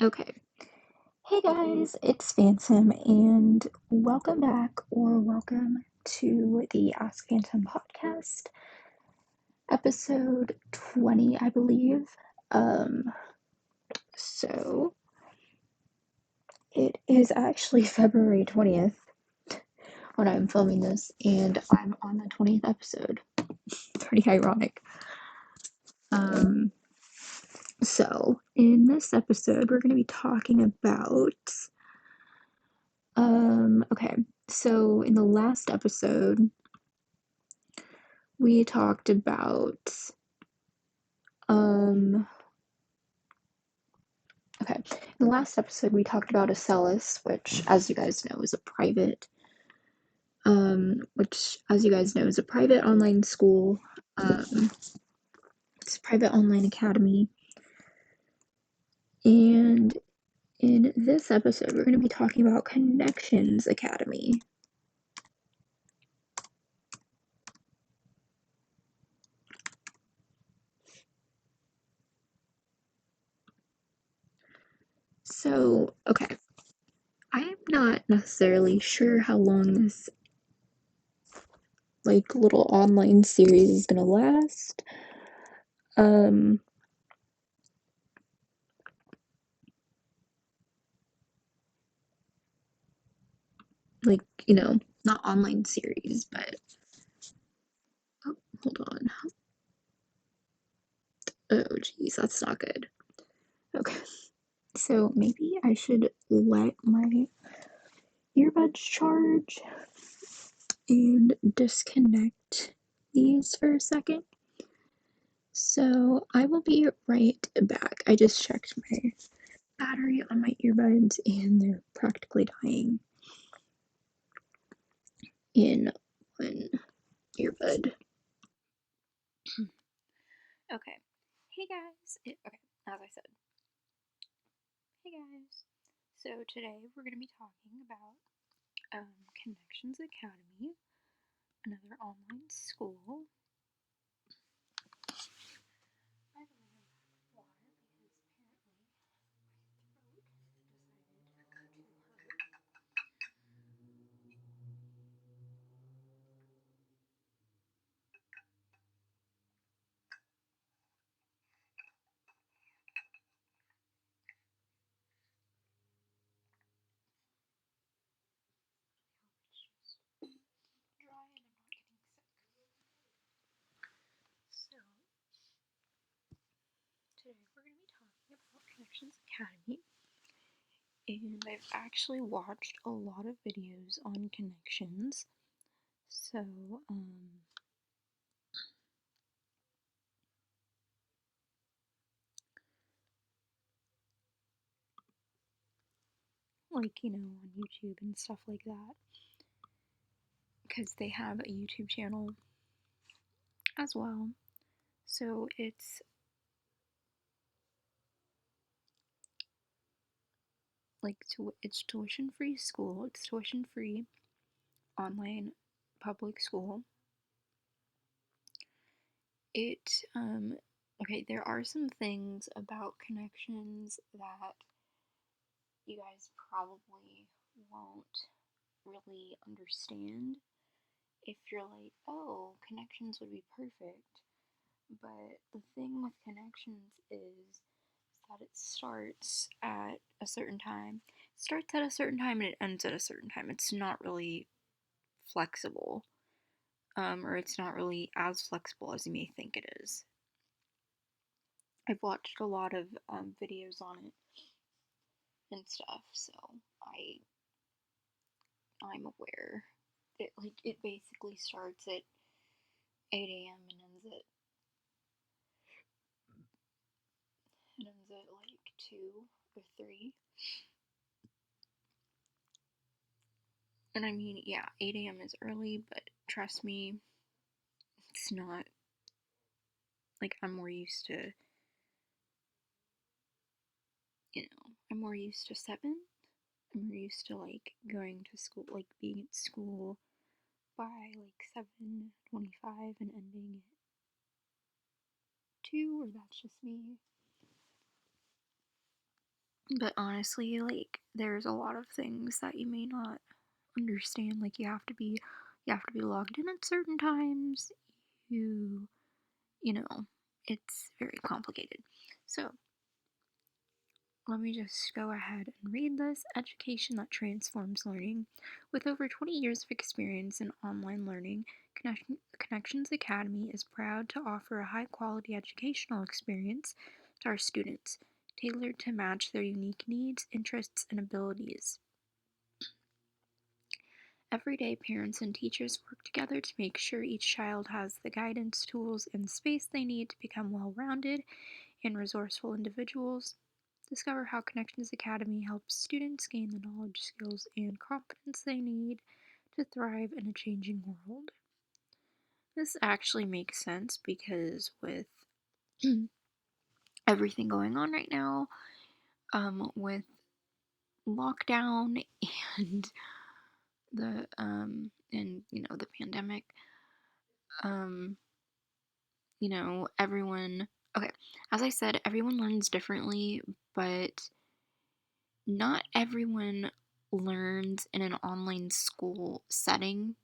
Okay. Hey guys, it's Phantom, and welcome back or welcome to the Ask Phantom podcast, episode 20, I believe. So it is actually February 20th when I'm filming this, and I'm on the 20th episode. Pretty ironic. Um, so in this episode, we're going to be talking about okay, so in the last episode, we talked about, um, okay, in the last episode, we talked about Acellus, which, as you guys know, is a private online school. It's a private online academy. And in this episode, we're going to be talking about Connections Academy. So, okay, I'm not necessarily sure how long this little online series is gonna last. Um, not online series, but oh, hold on. Oh, geez, that's not good. Okay, so maybe I should let my earbuds charge and disconnect these for a second. So I will be right back. I just checked my battery on my earbuds and they're practically dying in one earbud. Okay. Hey guys. Okay, as I said. Hey guys. So today we're going to be talking about Connections Academy, another online school. I don't know why, because apparently my throat decided to hurt. I hope it's just dry and I'm not getting sick. So today we're going to be talking about Connections Academy. And I've actually watched a lot of videos on connections. So, on YouTube and stuff like that. Because they have a YouTube channel as well. So it's it's tuition free school. It's tuition free online public school. Okay, there are some things about connections that you guys probably won't really understand if you're like, oh, connections would be perfect. But the thing with connections is that it starts at a certain time. It starts at a certain time and it ends at a certain time. It's not really flexible, or it's not really as flexible as you may think it is. I've watched a lot of videos on it and stuff, so I'm aware. It basically starts at 8 a.m. and ends at like 2 or 3. And I mean, yeah, 8 a.m. is early, but trust me, it's not. Like, I'm more used to, I'm more used to 7. I'm more used to, going to school, being at school by, 7:25 and ending at 2, or that's just me. But honestly, like, there's a lot of things that you may not understand. Like, you have to be logged in at certain times. You know, it's very complicated. So, let me just go ahead and read this. Education that transforms learning. With over 20 years of experience in online learning, Connections Academy is proud to offer a high quality educational experience to our students, tailored to match their unique needs, interests, and abilities. Every day, parents and teachers work together to make sure each child has the guidance, tools, and space they need to become well rounded and resourceful individuals. Discover how Connections Academy helps students gain the knowledge, skills, and confidence they need to thrive in a changing world. This actually makes sense because with everything going on right now, with lockdown and the pandemic, um, everyone. Okay, as I said, everyone learns differently, but not everyone learns in an online school setting.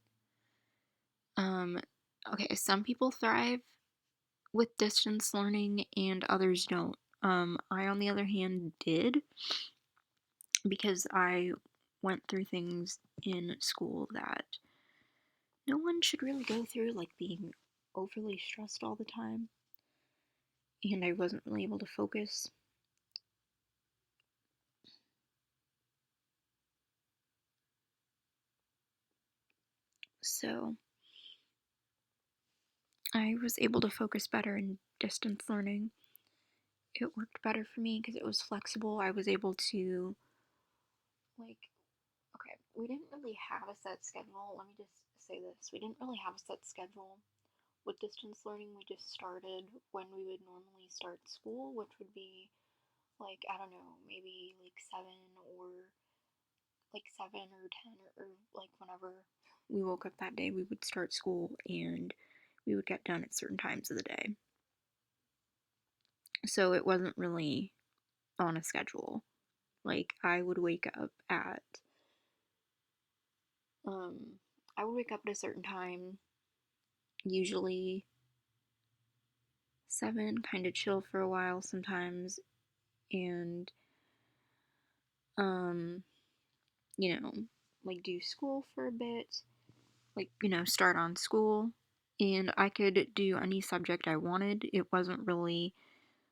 Um, okay, some people thrive with distance learning and others don't. I, on the other hand, did because I went through things in school that no one should really go through, like being overly stressed all the time, and I wasn't really able to focus. So I was able to focus better in distance learning. It worked better for me because it was flexible. I was able to, like, okay, we didn't really have a set schedule. Let me just say this. We didn't really have a set schedule. With distance learning, we just started when we would normally start school, which would be like, I don't know, maybe like 7 or 10 or like whenever we woke up that day, we would start school and we would get done at certain times of the day. So it wasn't really on a schedule. Like I would wake up at um I would wake up at a certain time, usually 7, kind of chill for a while sometimes, and um you know, like do school for a bit, like start on school, and I could do any subject I wanted. It wasn't really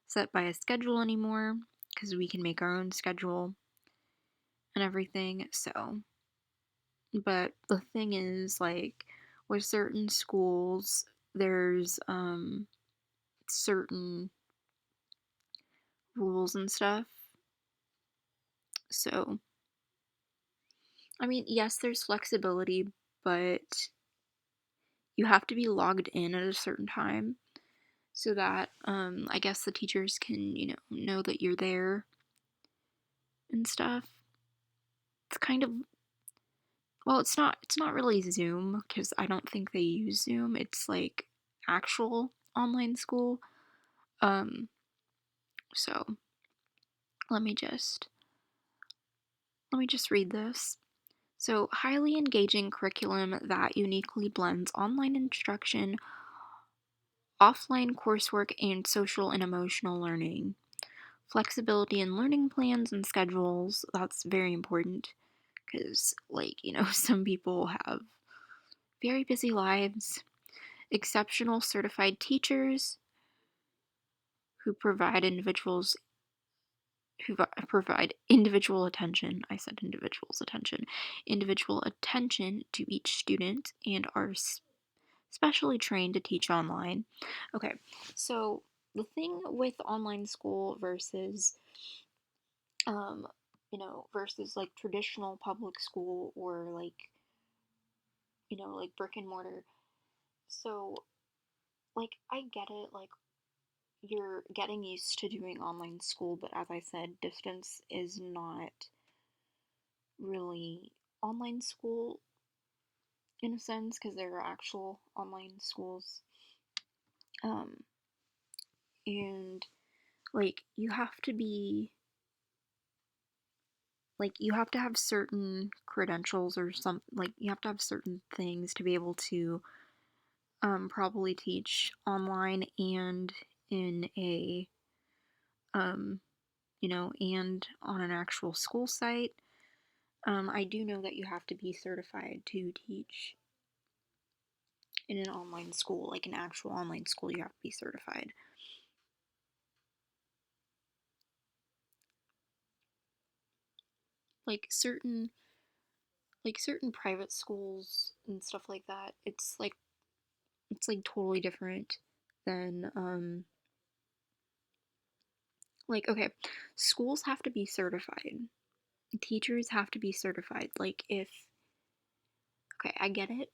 set by a schedule anymore because we can make our own schedule and everything. So, but the thing is, like, with certain schools, there's certain rules and stuff. So, I mean, yes, there's flexibility, but you have to be logged in at a certain time so that I guess the teachers can, know that you're there and stuff. It's kind of, well, it's not really Zoom because I don't think they use Zoom. It's like actual online school. Um so let me just read this. So, highly engaging curriculum that uniquely blends online instruction, offline coursework, and social and emotional learning. Flexibility in learning plans and schedules, that's very important because, like, some people have very busy lives. Exceptional certified teachers who provide individual attention. I said individual attention to each student and are specially trained to teach online. Okay, so the thing with online school um, versus like traditional public school or like brick and mortar. So, like, I get it, like, you're getting used to doing online school, but as I said, distance is not really online school in a sense because there are actual online schools. Um, and like you have to be like you have to have certain credentials or some like you have to have certain things to be able to probably teach online and in a um and on an actual school site. I do know that you have to be certified to teach in an online school, like an actual online school. You have to be certified. Like certain private schools and stuff like that, it's like totally different than like okay, schools have to be certified. Teachers have to be certified. Like if okay, I get it.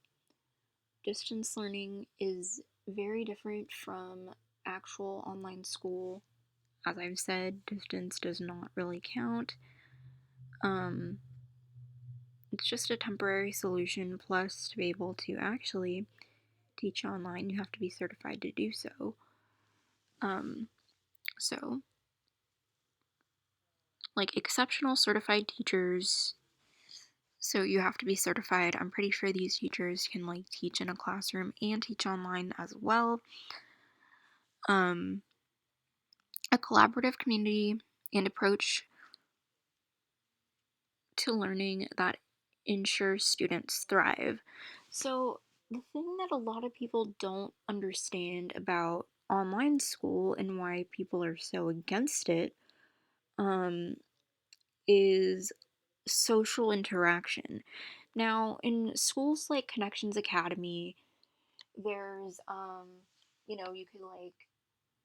Distance learning is very different from actual online school. As I've said, distance does not really count. Um it's just a temporary solution, plus to be able to actually teach online, you have to be certified to do so. Um so like exceptional certified teachers, so you have to be certified. I'm pretty sure these teachers can like teach in a classroom and teach online as well. Um, a collaborative community and approach to learning that ensures students thrive. So, the thing that a lot of people don't understand about online school and why people are so against it um, is social interaction. Now, in schools like Connections Academy, there's you could like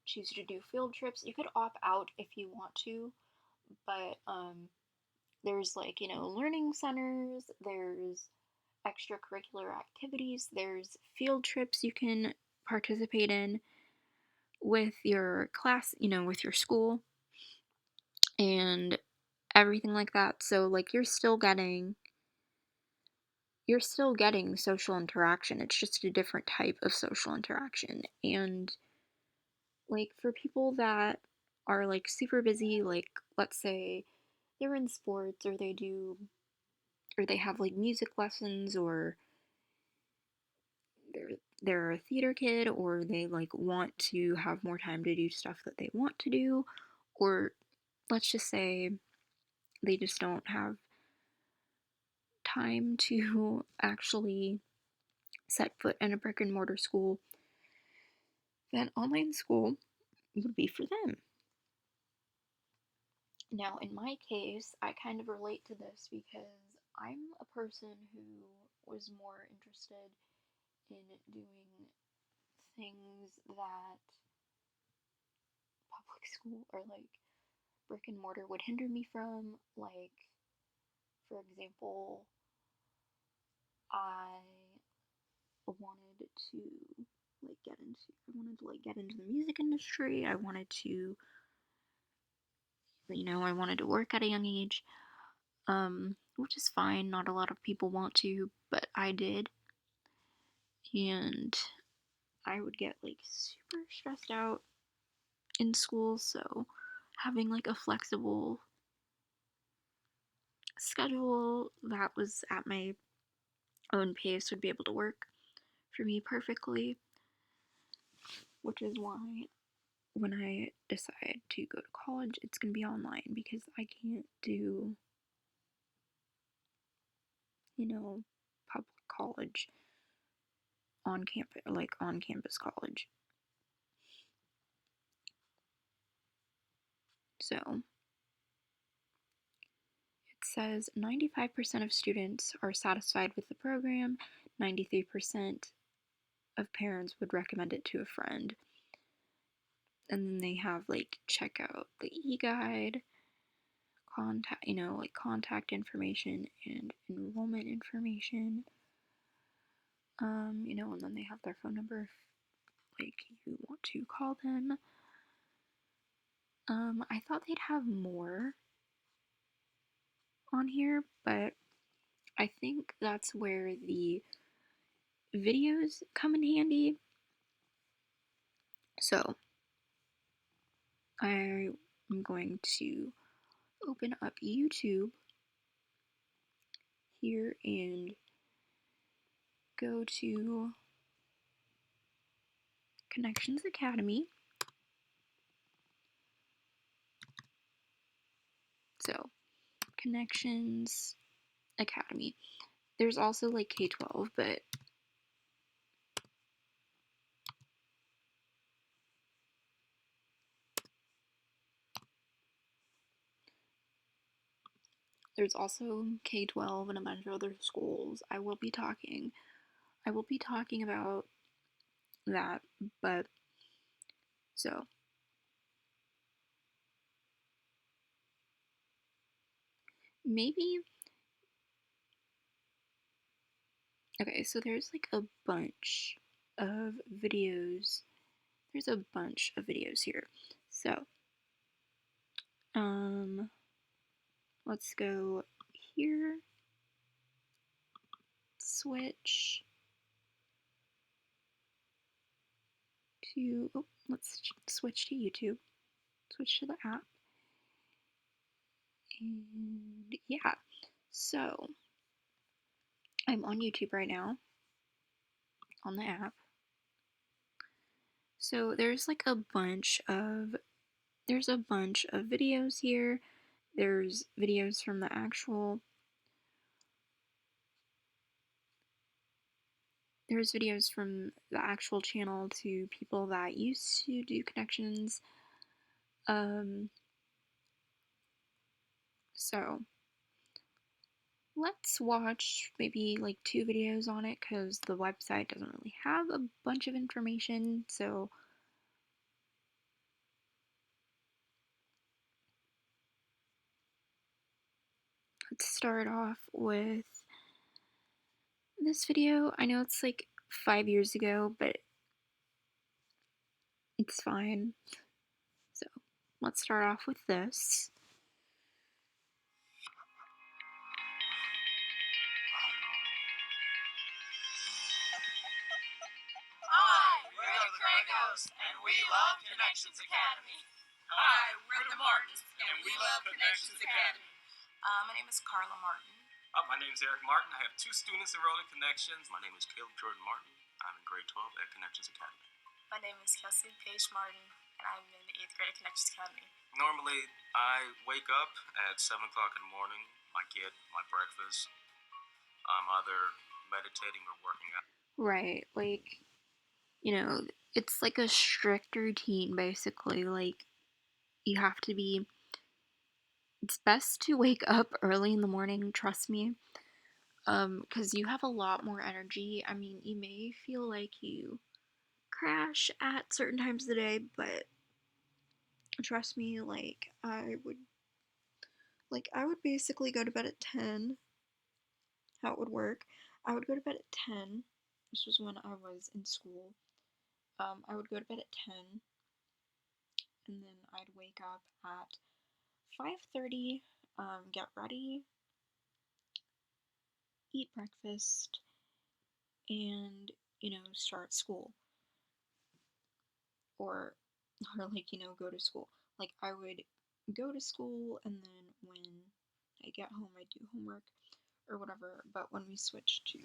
choose to do field trips. You could opt out if you want to, but there's like, learning centers, there's extracurricular activities, there's field trips you can participate in with your class, with your school and everything like that. So like you're still getting social interaction. It's just a different type of social interaction. And like for people that are like super busy, like let's say they're in sports or they have like music lessons or they're a theater kid or they like want to have more time to do stuff that they want to do, or let's just say they just don't have time to actually set foot in a brick and mortar school, then online school would be for them. Now, in my case, I kind of relate to this because I'm a person who was more interested in doing things that public school or like brick and mortar would hinder me from. Like, for example, I wanted to I wanted to the music industry. I wanted to work at a young age. Which is fine. Not a lot of people want to, but I did. And I would get like super stressed out in school, so having like a flexible schedule that was at my own pace would be able to work for me perfectly, which is why when I decide to go to college, it's going to be online because I can't do, public college on campus, like on campus college. So it says 95% of students are satisfied with the program, 93% of parents would recommend it to a friend. And then they have like check out the e-guide, contact information and enrollment information. And then they have their phone number if like you want to call them. I thought they'd have more on here, but I think that's where the videos come in handy. So I am going to open up YouTube here and go to Connections Academy. So, Connections Academy. There's also like K-12, but there's also K-12 and a bunch of other schools. I will be talking about that, but so maybe okay, so there's like a bunch of videos. There's a bunch of videos here. So, let's go here. Switch to, oh, let's switch to YouTube. Switch to the app. And yeah, so I'm on YouTube right now on the app. So there's like a bunch of videos here. There's videos from the actual channel to people that used to do connections. So let's watch maybe like 2 videos on it because the website doesn't really have a bunch of information. So let's start off with this video. I know it's like 5 years ago, but it's fine. So let's start off with this. Hi, we're the Kragos, and we love Connections Academy. Hi, we're the Martins, and we love Connections Academy. My name is Carla Martin. My name is Eric Martin. I have 2 students enrolled in Connections. My name is Caleb Jordan Martin. I'm in grade 12 at Connections Academy. My name is Kelsey Paige Martin, and I'm in the 8th grade at Connections Academy. Normally, I wake up at 7 o'clock in the morning. I get my breakfast. I'm either meditating or working out. Right, like, you know, it's like a strict routine basically. Like, you have to be, it's best to wake up early in the morning, trust me, because you have a lot more energy. I mean, you may feel like you crash at certain times of the day, but trust me, like, I would basically go to bed at 10. How it would work, I would go to bed at 10. This was when I was in school. I would go to bed at 10, and then I'd wake up at 5:30, get ready, eat breakfast, and, start school. Or like, go to school. Like, I would go to school, and then when I get home, I do homework or whatever. But when we switched to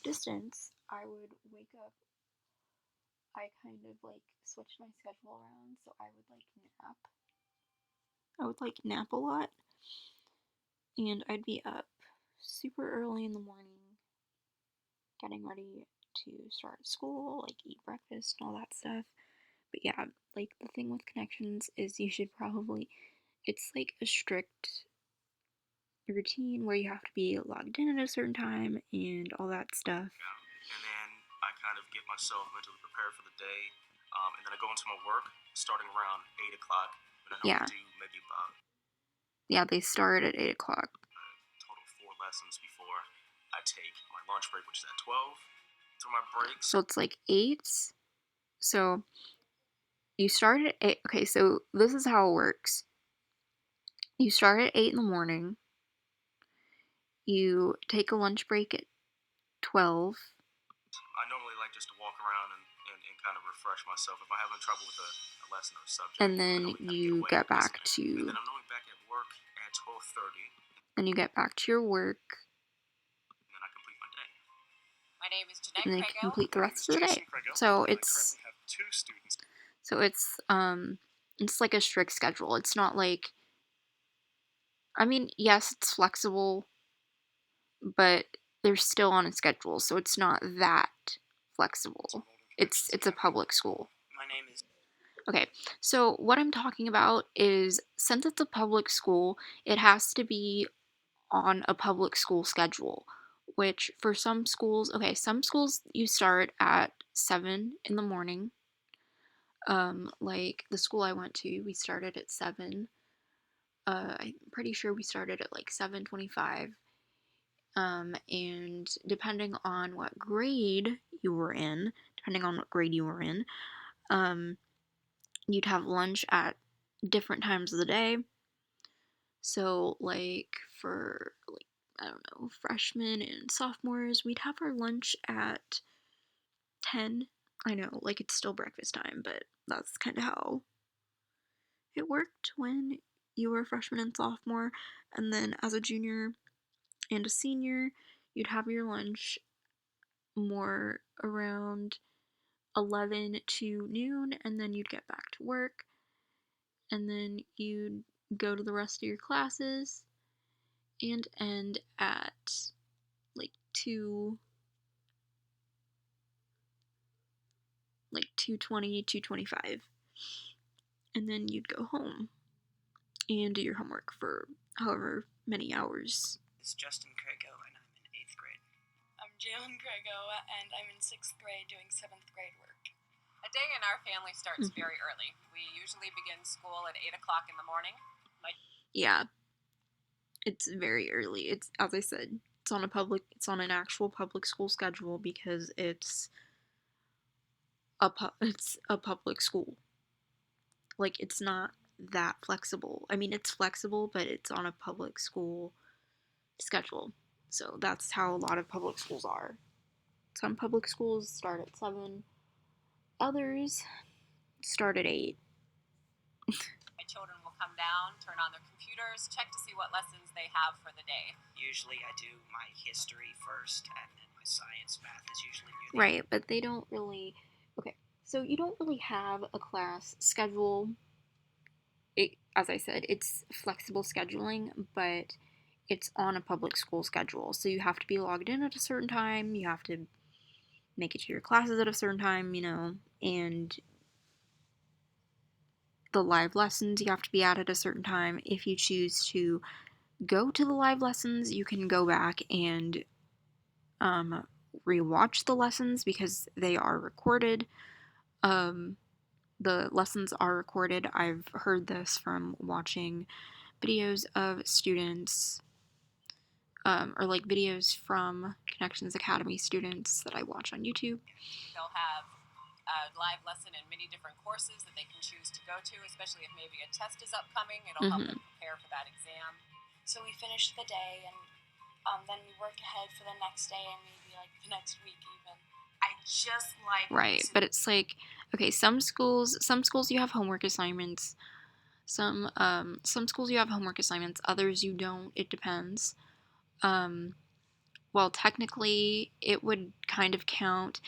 distance, I would wake up. I kind of like switched my schedule around, so I would like nap. I would like nap a lot, and I'd be up super early in the morning, getting ready to start school, like eat breakfast and all that stuff. But yeah, like the thing with Connections is you should probably, it's like a strict routine where you have to be logged in at a certain time and all that stuff. And then I kind of get myself mentally prepared for the day. And then I go into my work starting around 8 o'clock. And I normally do maybe about... Yeah, they start at 8 o'clock. Total 4 lessons before I take my lunch break, which is at 12. Through my breaks. So it's like 8. So you start at 8. Okay, so this is how it works. You start at 8 in the morning. You take a lunch break at 12. I normally like just to walk around and kind of refresh myself if I'm having trouble with a lesson or subject. And then you get back to... And then I'm normally back at work at 12:30. Then you get back to your work. name is Jeanette and they Crago. complete the My name rest is of the day. Jason Crago. So I it's currently have 2 students. it's like a strict schedule. It's not like, I mean, yes, it's flexible, but they're still on a schedule, so it's not that flexible. It's a public school. My name is. Okay, so what I'm talking about is, since it's a public school, it has to be on a public school schedule, which for some schools, okay, some schools you start at 7 in the morning. Like the school I went to, we started at 7. I'm pretty sure we started at like 7:25. And depending on what grade you were in, you'd have lunch at different times of the day. So, like, for, like, I don't know, freshmen and sophomores, we'd have our lunch at 10. I know, like, it's still breakfast time, but that's kind of how it worked when you were a freshman and sophomore. And then as a junior and a senior, you'd have your lunch more around 11 to noon, and then you'd get back to work, and then you'd go to the rest of your classes and end at like 2:20, 2:25, and then you'd go home and do your homework for however many hours. This is Justin Crago, and I'm in 8th grade. I'm Jalen Crago, and I'm in 6th grade doing 7th grade work. A day in our family starts very early. We usually begin school at 8 o'clock in the morning. Yeah, it's very early. It's, as I said, it's on an actual public school schedule because it's a public school. Like, it's not that flexible. I mean, it's flexible, but it's on a public school schedule. So that's how a lot of public schools are. Some public schools start at 7. Others start at 8. My children will come down, turn on their computers, check to see what lessons they have for the day. Usually I do my history first, and then my science, math is usually near the end. Right, but they don't really... Okay, so you don't really have a class schedule. As I said, it's flexible scheduling, but it's on a public school schedule. So you have to be logged in at a certain time, you have to make it to your classes at a certain time, and the live lessons you have to be at a certain time. If you choose to go to the live lessons, you can go back and rewatch the lessons because they are recorded. The lessons are recorded. I've heard this from watching videos of students, or like videos from Connections Academy students that I watch on YouTube. They'll have a live lesson in many different courses that they can choose to go to, especially if maybe a test is upcoming. It'll help them prepare for that exam. So we finish the day, and then we work ahead for the next day and maybe like the next week even. I just like Right, but it's like, okay, some schools you have homework assignments. Some schools you have homework assignments, others you don't. It depends. Well, technically, it would kind of count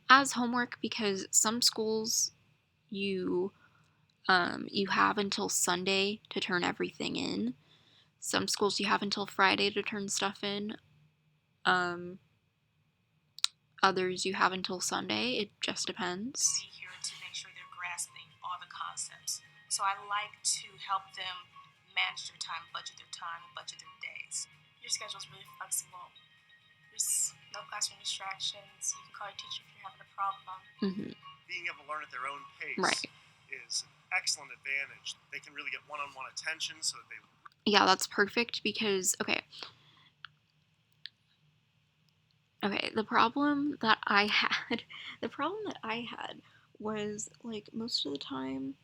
as homework because some schools you have until Sunday to turn everything in. Some schools you have until Friday to turn stuff in. Others you have until Sunday. It just depends. Be here to make sure they're grasping all the concepts. So I like to help them manage their time, budget their days. Your schedule's really flexible. There's no classroom distractions. You can call your teacher if you're having a problem. Being able to learn at their own pace is an excellent advantage. They can really get one-on-one attention so that they... Yeah, that's perfect because, okay, the problem that I had was, like, most of the time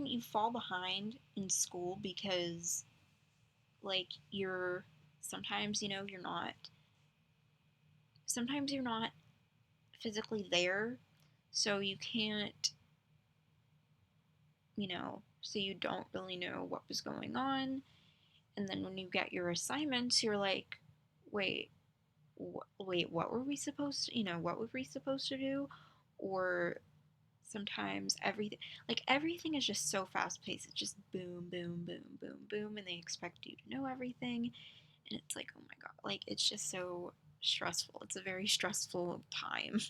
you fall behind in school because, like, sometimes you're not physically there, so you can't, so you don't really know what was going on. And then when you get your assignments, you're like, wait, wait, what were we supposed to, what were we supposed to do? Or sometimes everything is just so fast paced. It's just boom, boom, boom, boom, boom, and they expect you to know everything. And it's like, oh my god, like, it's just so stressful. It's a very stressful time.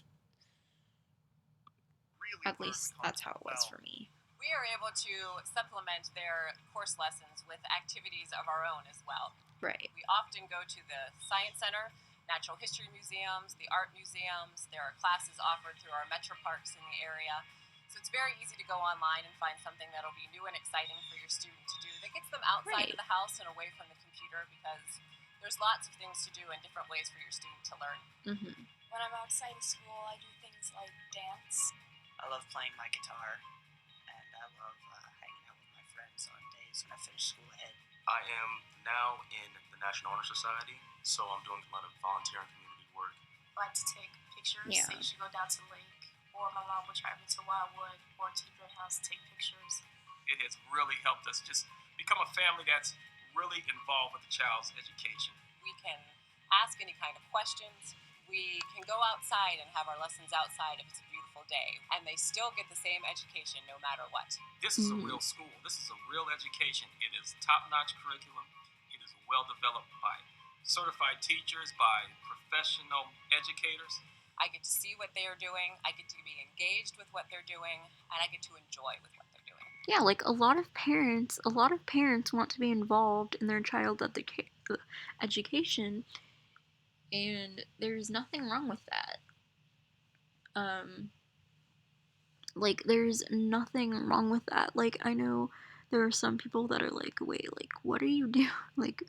Really At least that's how it was for me. We are able to supplement their course lessons with activities of our own as well. Right. We often go to the Science Center, natural history museums, the art museums. There are classes offered through our metro parks in the area. So it's very easy to go online and find something that'll be new and exciting for your student to do that gets them outside of the house and away from the computer, because there's lots of things to do and different ways for your student to learn. Mm-hmm. When I'm outside of school, I do things like dance. I love playing my guitar, and I love hanging out with my friends on days when I finish school ahead. I am now in the National Honor Society, so I'm doing a lot of volunteer and community work. I like to take pictures. Yeah. So you should go down to the lake, or my mom would drive me to Wildwood or to the Great House to take pictures. It has really helped us just become a family that's really involved with the child's education. We can ask any kind of questions. We can go outside and have our lessons outside if it's a beautiful day, and they still get the same education no matter what. This is a real school. This is a real education. It is top-notch curriculum. It is well developed by certified teachers, by professional educators. I get to see what they are doing, I get to be engaged with what they're doing, and I get to enjoy with what they're doing. Yeah, like a lot of parents want to be involved in their child's education, and there's nothing wrong with that. Like, there's nothing wrong with that. Like, I know there are some people that are like, wait, like, what are you doing? Like,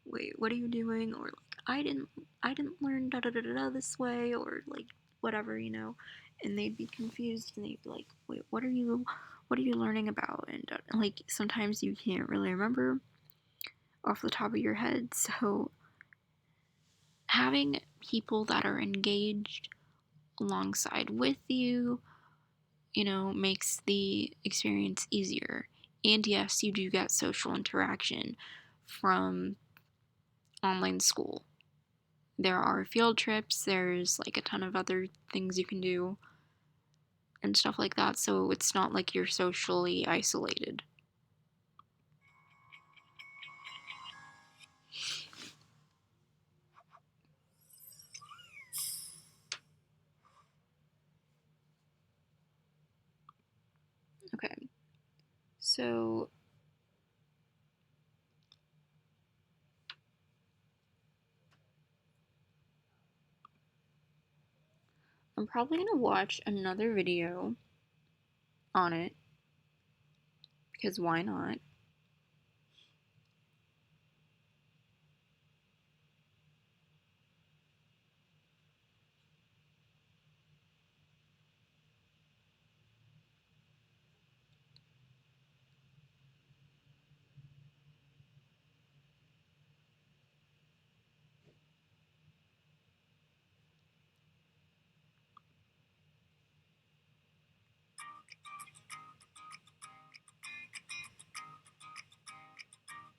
wait, what are you doing? Or like, I didn't learn da da da da this way, or like whatever, and they'd be confused and they'd be like, wait, what are you learning about? And like, sometimes you can't really remember off the top of your head. So having people that are engaged alongside with you, makes the experience easier. And yes, you do get social interaction from online school. There are field trips, there's like a ton of other things you can do and stuff like that, so it's not like you're socially isolated. Okay, so I'm probably gonna watch another video on it, because why not?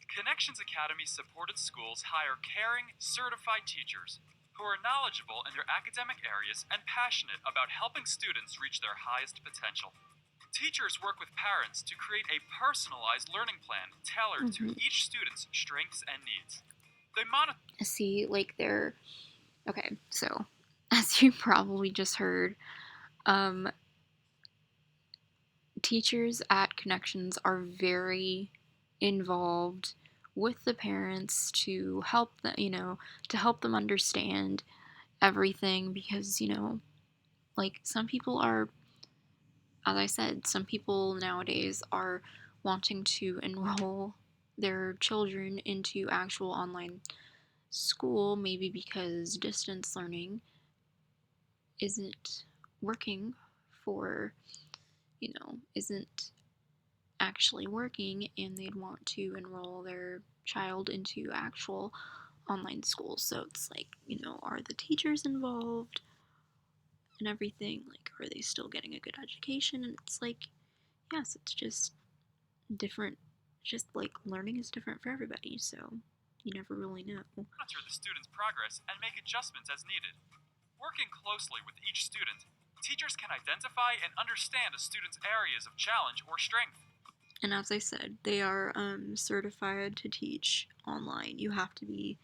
Connections Academy supported schools hire caring, certified teachers who are knowledgeable in their academic areas and passionate about helping students reach their highest potential. Teachers work with parents to create a personalized learning plan tailored to each student's strengths and needs. They monitor. See, like, okay, so as you probably just heard, teachers at Connections are very involved with the parents to help them, to help them understand everything, because, like, some people are, as I said, some people nowadays are wanting to enroll their children into actual online school, maybe because distance learning isn't working isn't actually working, and they'd want to enroll their child into actual online school. So it's like, are the teachers involved and everything? Like, are they still getting a good education? And it's like, yes, it's just different. Just like, learning is different for everybody. So you never really know. Monitor the student's progress and make adjustments as needed. Working closely with each student, teachers can identify and understand a student's areas of challenge or strength. And as I said, they are certified to teach online. You have to be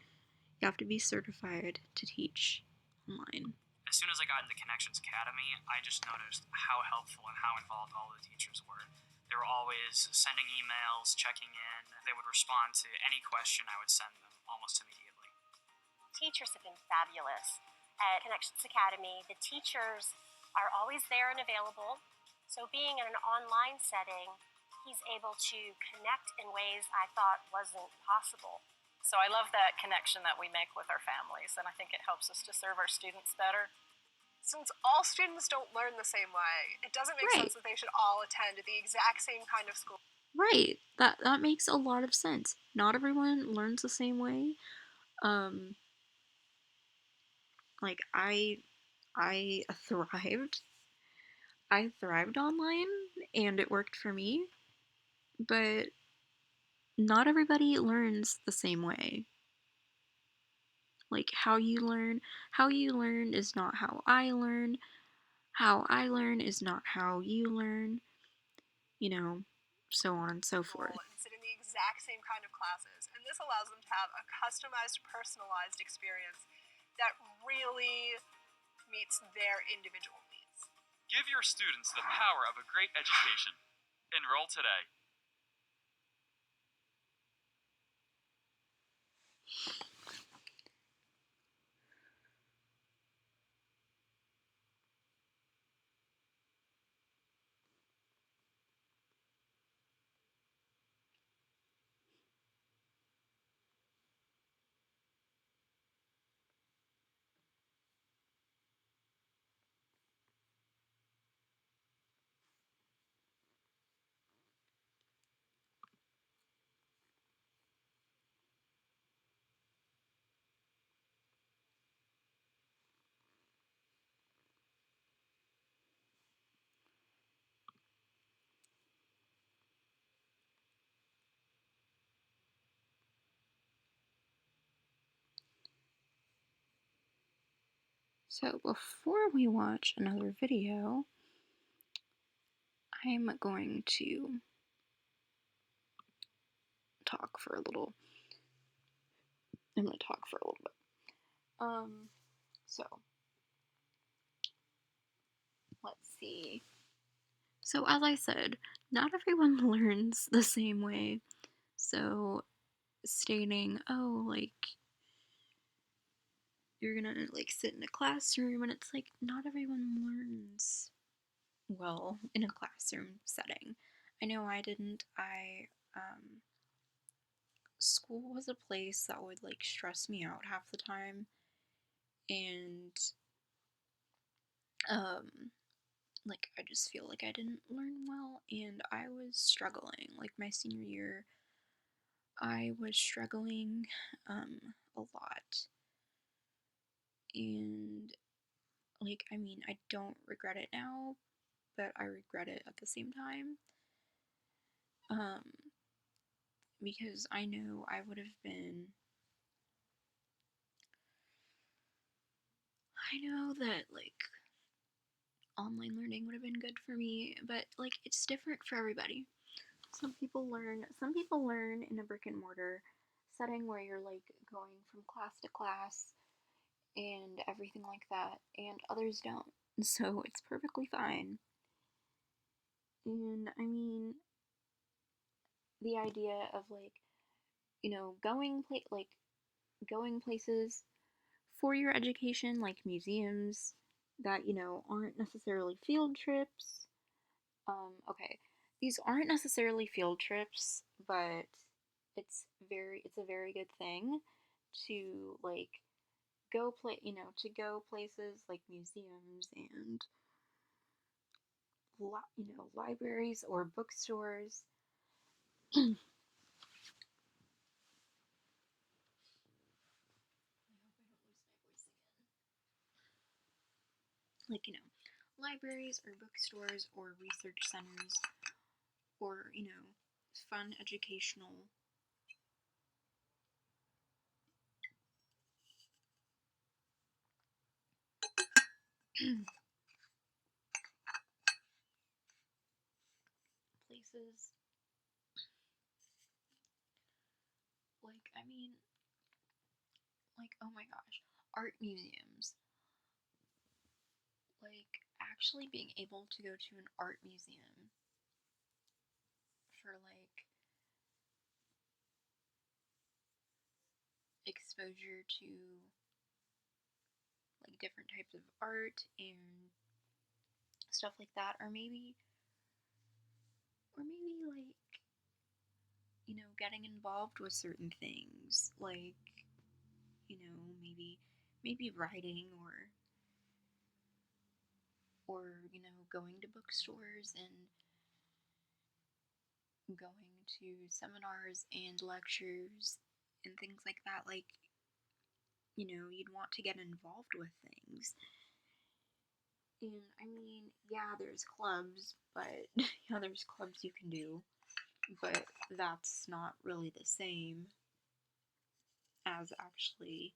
certified to teach online. As soon as I got into Connections Academy, I just noticed how helpful and how involved all the teachers were. They were always sending emails, checking in. They would respond to any question I would send them almost immediately. Teachers have been fabulous. At Connections Academy, the teachers are always there and available. So being in an online setting, he's able to connect in ways I thought wasn't possible. So I love that connection that we make with our families, and I think it helps us to serve our students better. Since all students don't learn the same way, it doesn't make sense that they should all attend the exact same kind of school. Right. That makes a lot of sense. Not everyone learns the same way. Like I thrived. I thrived online and it worked for me. But not everybody learns the same way. Like how you learn is not how I learn. How I learn is not how you learn. You know, so on and so forth. And sit in the exact same kind of classes, and this allows them to have a customized, personalized experience that really meets their individual needs. Give your students the power of a great education. Enroll today. So before we watch another video, I'm going to talk for a little. I'm going to talk for a little bit. So let's see. So as I said, not everyone learns the same way. So stating, oh, like, you're gonna, like, sit in a classroom, and it's like, not everyone learns well in a classroom setting. I know I didn't. School was a place that would, like, stress me out half the time, and, like, I just feel like I didn't learn well, and I was struggling. Like, my senior year, I was struggling, a lot. And, like, I mean, I don't regret it now, but I regret it at the same time. Because I know I would have been... I know that, like, online learning would have been good for me, but, like, it's different for everybody. Some people learn in a brick and mortar setting where you're, like, going from class to class and everything like that, and others don't. So it's perfectly fine. And, I mean, the idea of, like, you know, going places for your education, like museums that, you know, aren't necessarily field trips. Okay, these aren't necessarily field trips, but it's a very good thing to, like, go places like museums and, you know, libraries or bookstores. Like, you know, libraries or bookstores or research centers or, you know, fun educational places like, I mean, like, oh my gosh, art museums. Like, actually being able to go to an art museum for, like, exposure to, like, different types of art and stuff like that, or maybe, like, you know, getting involved with certain things, like, you know, maybe writing or, you know, going to bookstores and going to seminars and lectures and things like that. Like, you know, you'd want to get involved with things. And I mean, yeah, there's clubs, but yeah, there's clubs you can do, but that's not really the same as actually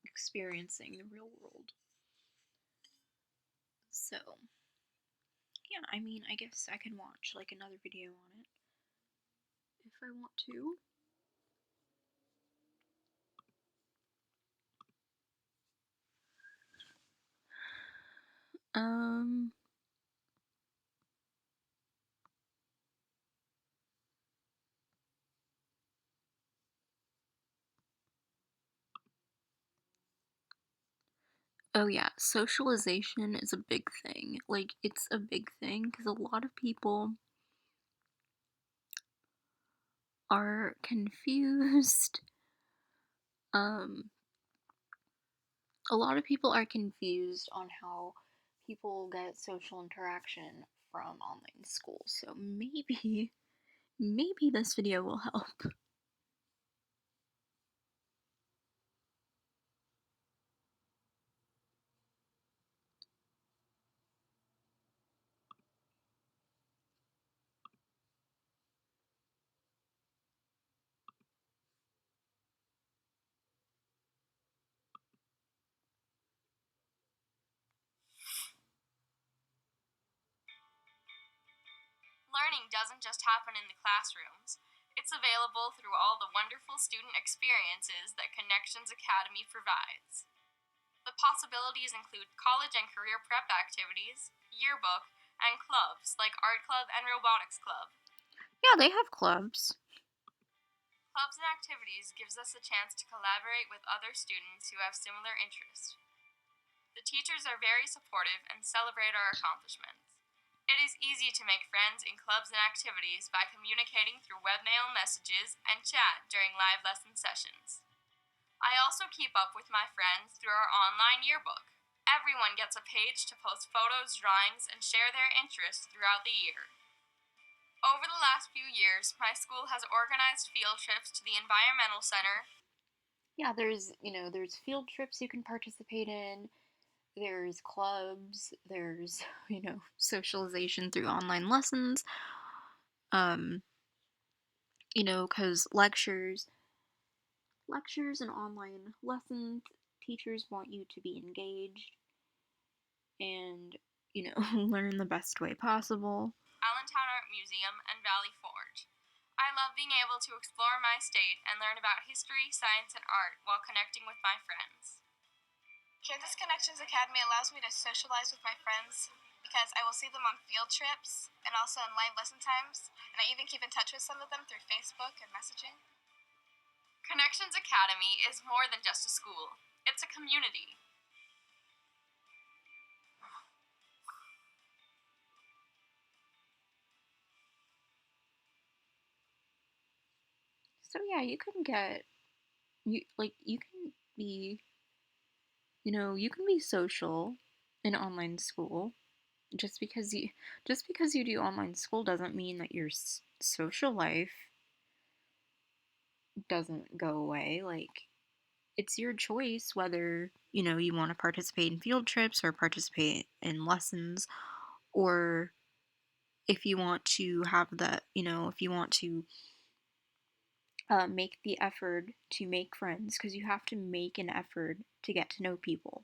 experiencing the real world. So, yeah, I mean, I guess I can watch like another video on it if I want to. Oh yeah, socialization is a big thing. Like, it's a big thing because a lot of people are confused. A lot of people are confused on how people get social interaction from online school. So maybe this video will help. Learning doesn't just happen in the classrooms. It's available through all the wonderful student experiences that Connections Academy provides. The possibilities include college and career prep activities, yearbook, and clubs like Art Club and Robotics Club. Yeah, they have clubs. Clubs and activities gives us a chance to collaborate with other students who have similar interests. The teachers are very supportive and celebrate our accomplishments. It is easy to make friends in clubs and activities by communicating through webmail messages and chat during live lesson sessions. I also keep up with my friends through our online yearbook. Everyone gets a page to post photos, drawings, and share their interests throughout the year. Over the last few years, my school has organized field trips to the Environmental Center. Yeah, there's field trips you can participate in. There's clubs, there's, you know, socialization through online lessons. You know, because lectures and online lessons, teachers want you to be engaged and, you know, learn the best way possible. Allentown Art Museum and Valley Forge. I love being able to explore my state and learn about history, science, and art while connecting with my friends. Kansas Connections Academy allows me to socialize with my friends because I will see them on field trips and also in live lesson times, and I even keep in touch with some of them through Facebook and messaging. Connections Academy is more than just a school. It's a community. So yeah, you can be, you know, you can be social in online school. Just because you do online school doesn't mean that your social life doesn't go away. Like, it's your choice whether, you know, you want to participate in field trips or participate in lessons or if you want to have the, if you want to make the effort to make friends, because you have to make an effort to get to know people.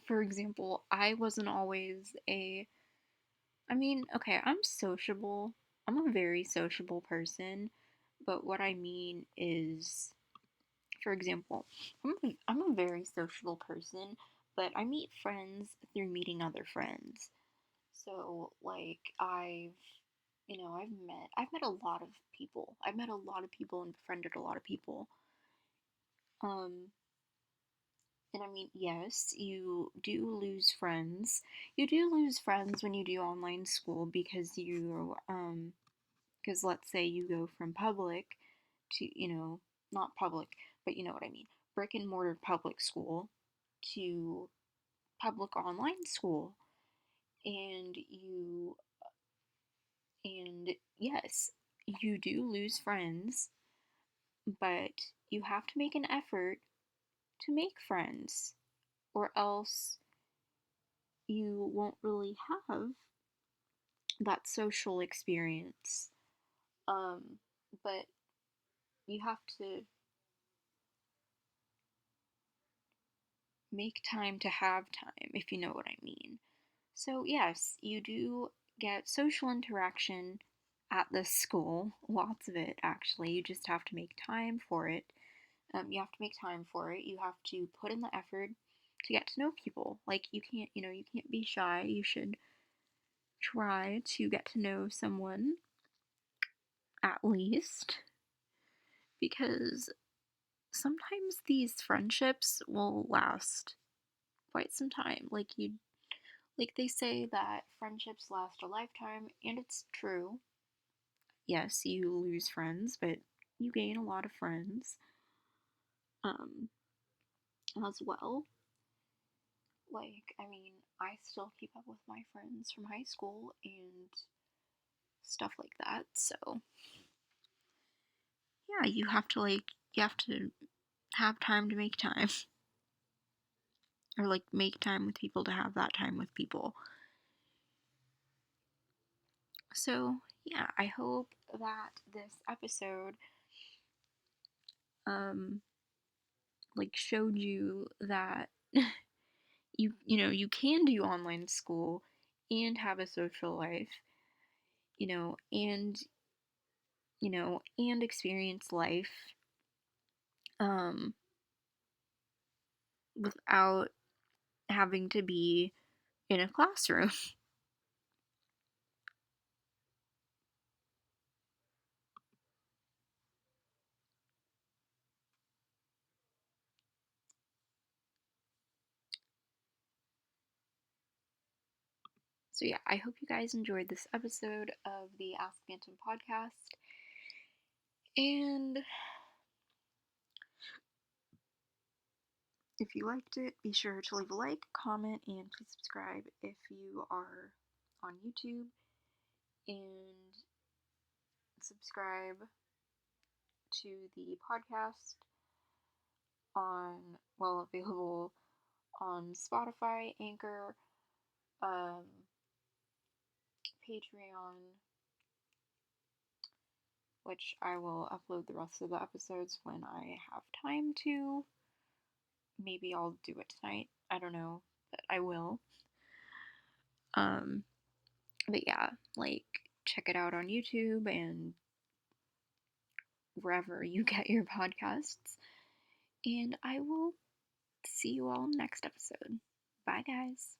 For example, I wasn't always I'm sociable. I'm a very sociable person, but what I mean is, for example, I'm a very sociable person, but I meet friends through meeting other friends. So, like, I've met a lot of people. I've met a lot of people and befriended a lot of people. And I mean, yes, you do lose friends. You do lose friends when you do online school because because let's say you go from public to, not public, but you know what I mean, brick and mortar public school to public online school. And yes, you do lose friends, but you have to make an effort to make friends, or else you won't really have that social experience. But you have to make time to have time, if you know what I mean. So, yes, you do get social interaction at this school, lots of it actually. You just have to make time for it. You have to make time for it. You have to put in the effort to get to know people. Like, you can't be shy. You should try to get to know someone at least, because sometimes these friendships will last quite some time. Like they say that friendships last a lifetime, and it's true. Yes, you lose friends, but you gain a lot of friends as well. Like, I mean, I still keep up with my friends from high school and stuff like that. So, yeah, you have to have time to make time. Or like make time with people to have that time with people. So, yeah, I hope that this episode showed you that you can do online school and have a social life, and and experience life without having to be in a classroom. So yeah, I hope you guys enjoyed this episode of the Ask Phantom podcast. And if you liked it, be sure to leave a like, comment, and please subscribe if you are on YouTube. And subscribe to the podcast available on Spotify, Anchor, Patreon, which I will upload the rest of the episodes when I have time to. Maybe I'll do it tonight. I don't know, but I will. But yeah, check it out on YouTube and wherever you get your podcasts. And I will see you all next episode. Bye, guys.